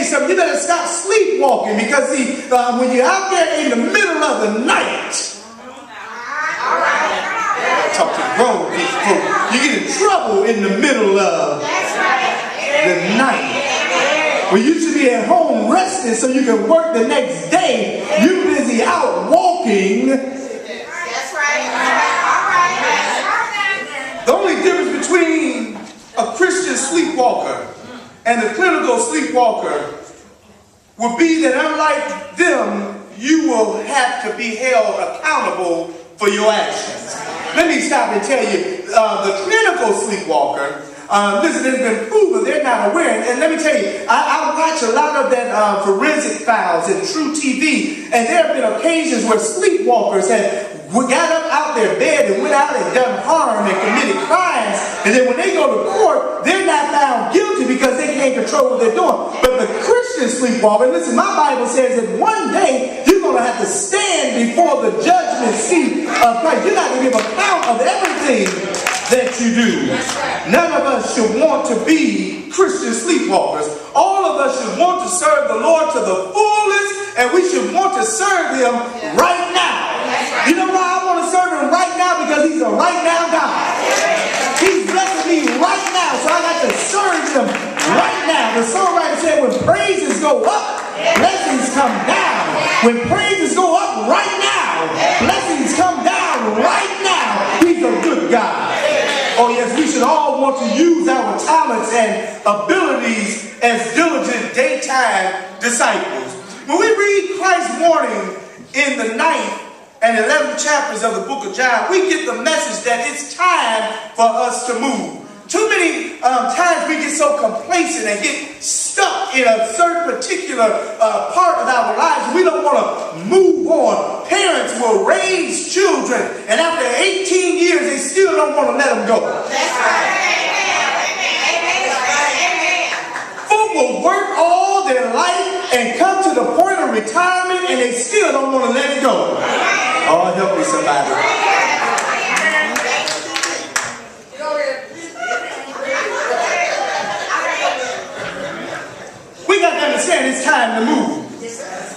something. You better stop sleepwalking, because see, when you're out there in the middle of the night, talk to grown people, you get in trouble in the middle of the night. When you should be at home resting so you can work the next day, you're busy out walking. That's right. The only difference between a Christian sleepwalker and a clinical sleepwalker would be that, unlike them, you will have to be held accountable for your actions. Let me stop and tell you, the clinical sleepwalker, listen, it's been proven they're not aware. And let me tell you, I watch a lot of that forensic files and True TV, and there have been occasions where sleepwalkers have got up out their bed and went out and done harm and committed crimes, and then when they go to court, they're not found guilty because they can't control what they're doing. But the Christian sleepwalker, listen, my Bible says that one day you're going to have to stand before the judgment seat of Christ. You're not going to give account of everything that you do. None of us should want to be Christian sleepwalkers. All of us should want to serve the Lord to the fullest, and we should want to serve Him right now. You know why I want to serve Him right now? Because He's a right now God. He's blessing me right now, so I got to serve Him right now. The songwriter said, when praises go up, blessings come down. When praises go up right now, blessings come down right now. He's a good God. Oh yes, we should all want to use our talents and abilities as diligent daytime disciples. When we read Christ's warning in the 9th and 11th chapters of the book of John, we get the message that it's time for us to move. Too many times we get so complacent and get stuck in a certain particular part of our lives. We don't want to move on. Parents will raise children, and after 18 years, they still don't want to let them go. Folk will work all their life and come to the point of retirement, and they still don't want to let it go. Oh, help me somebody. We got to understand it's time to move.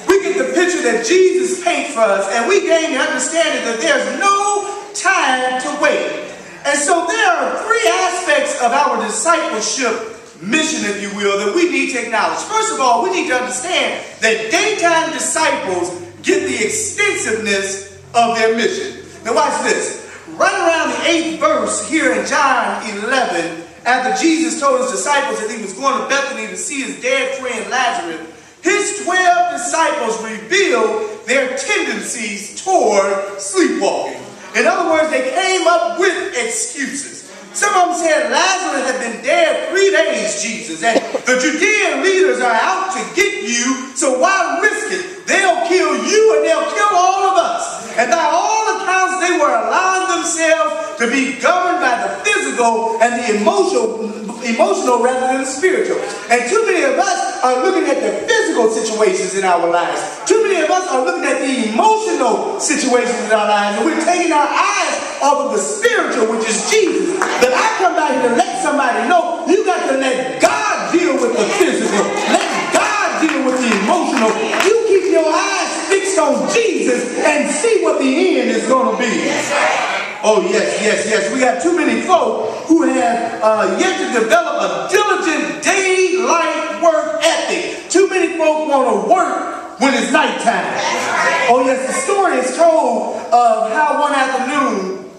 We get the picture that Jesus paints for us, and we gain the understanding that there's no time to wait. And so there are three aspects of our discipleship mission, if you will, that we need to acknowledge. First of all, we need to understand that daytime disciples get the extensiveness of their mission. Now watch this. Right around the 8th verse here in John 11, after Jesus told his disciples that he was going to Bethany to see his dead friend Lazarus, his 12 disciples revealed their tendencies toward sleepwalking. In other words, they came up with excuses. Some of them said, Lazarus had been dead 3 days, Jesus, and the Judean leaders are out to get you, so why risk it? They'll kill you and they'll kill all of us. And by all accounts, they were allowing themselves to be governed by the physical and the emotional rather than the spiritual. And too many of us are looking at the physical situations in our lives. Too many of us are looking at the emotional situations in our lives, and we're taking our eyes off of the spiritual, which is Jesus. But I come back here to let somebody know you got to let God deal with the physical. Let God deal with the emotional. You keep your eyes fixed on Jesus and see what the end is going to be. Oh, yes. We got too many folk who have yet to develop a diligent daylight work ethic. Too many folk want to work when it's nighttime. Oh, yes, the story is told of how one afternoon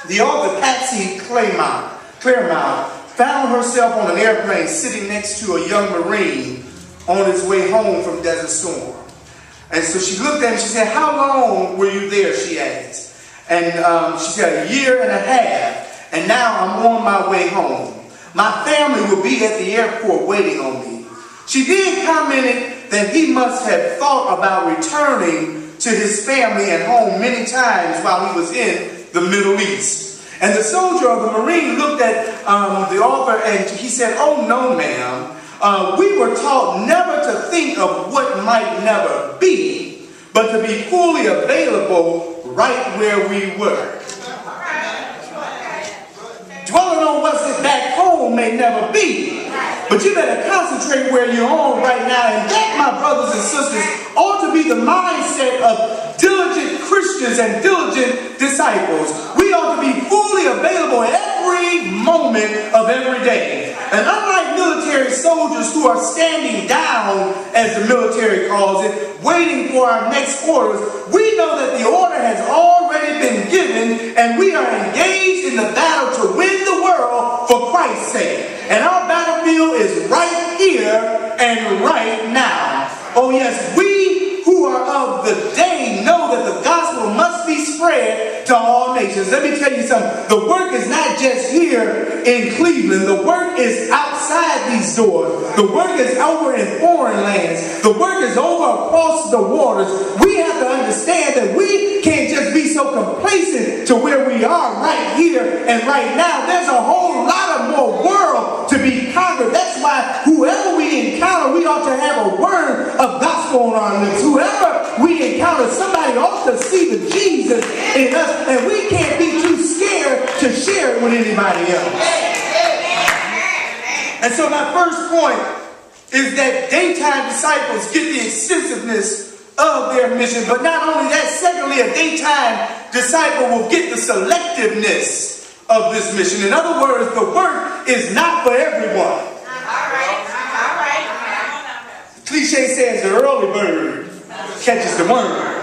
the author Patsy Claremont found herself on an airplane sitting next to a young Marine on his way home from Desert Storm. And so she looked at him, she said, "How long were you there?" she asked. And she said, 1.5 years, and now I'm on my way home. My family will be at the airport waiting on me. She then commented that he must have thought about returning to his family and home many times while he was in the Middle East. And the soldier of the Marine looked at the author and he said, "Oh no, ma'am. We were taught never to think of what might never be, but to be fully available right where we were. Dwelling on what's back home may never be, But you better concentrate where you're on right now. And that, my brothers and sisters, ought to be the mindset of diligent Christians and diligent disciples. We ought to be fully available every moment of every day. And unlike military soldiers who are standing down, as the military calls it, waiting for our next orders, we know that the order has already been given, and we are engaged in the battle to win the world for Christ's sake. And our battlefield is right here and right now. Oh yes, we who are of the day know that the gospel must be spread to all nations. Let me tell you something. The work is not just here in Cleveland. The work is outside these doors. The work is over in foreign lands. The work is over across the waters. We have to understand that we can't just be so complacent to where we are right here and right now. There's a whole lot of more world to be conquered. That's why whoever we encounter, we ought to have a word of gospel on our lips. Whoever we encounter, somebody ought to see the Jesus in us, and we can't be too scared to share it with anybody else. And so my first point is that daytime disciples get the extensiveness of their mission, but not only that, secondly, a daytime disciple will get the selectiveness of this mission. In other words, the work is not for everyone. All right. The cliche says the early bird catches the worm.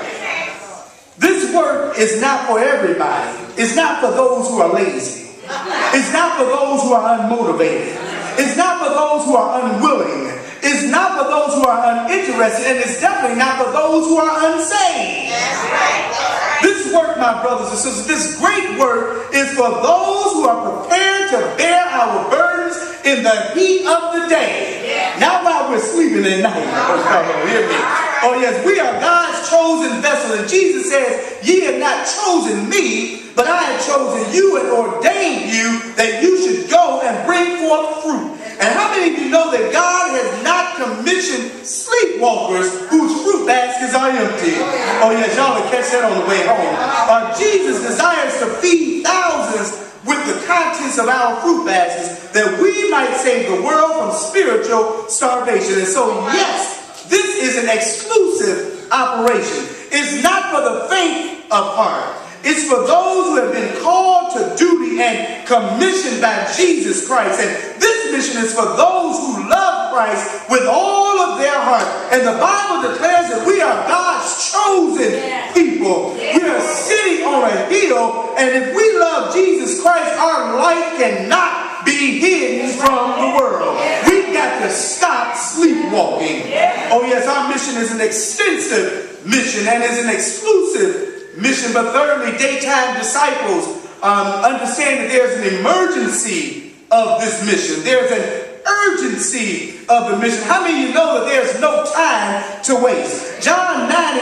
This work is not for everybody. It's not for those who are lazy. It's not for those who are unmotivated. It's not for those who are unwilling. It's not for those who are uninterested. And it's definitely not for those who are unsaved. That's right. This work, my brothers and sisters, this great work is for those who are prepared to bear our burdens in the heat of the day. Not while we're sleeping at night. Hear me. Oh yes, we are God's chosen vessel. And Jesus says, ye have not chosen me, but I have chosen you and ordained you that you should go and bring forth fruit. And how many of you know that God has not commissioned sleepwalkers whose fruit baskets are empty? Oh yes, y'all will catch that on the way home. Jesus desires to feed thousands with the contents of our fruit baskets, that we might save the world from spiritual starvation. And so yes, this is an exclusive operation. It's not for the faint of heart. It's for those who have been called to duty and commissioned by Jesus Christ. And this mission is for those who love Christ with all of their heart. And the Bible declares that we are God's chosen people. We are sitting on a hill, and if we love Jesus Christ, our light cannot be hidden from the world. We've got to stop sleepwalking. Oh yes, our mission is an extensive mission and is an exclusive mission. But thirdly, daytime disciples understand that there's an emergency of this mission. There's an urgency of the mission. How many of you know that there's no time to waste? John 9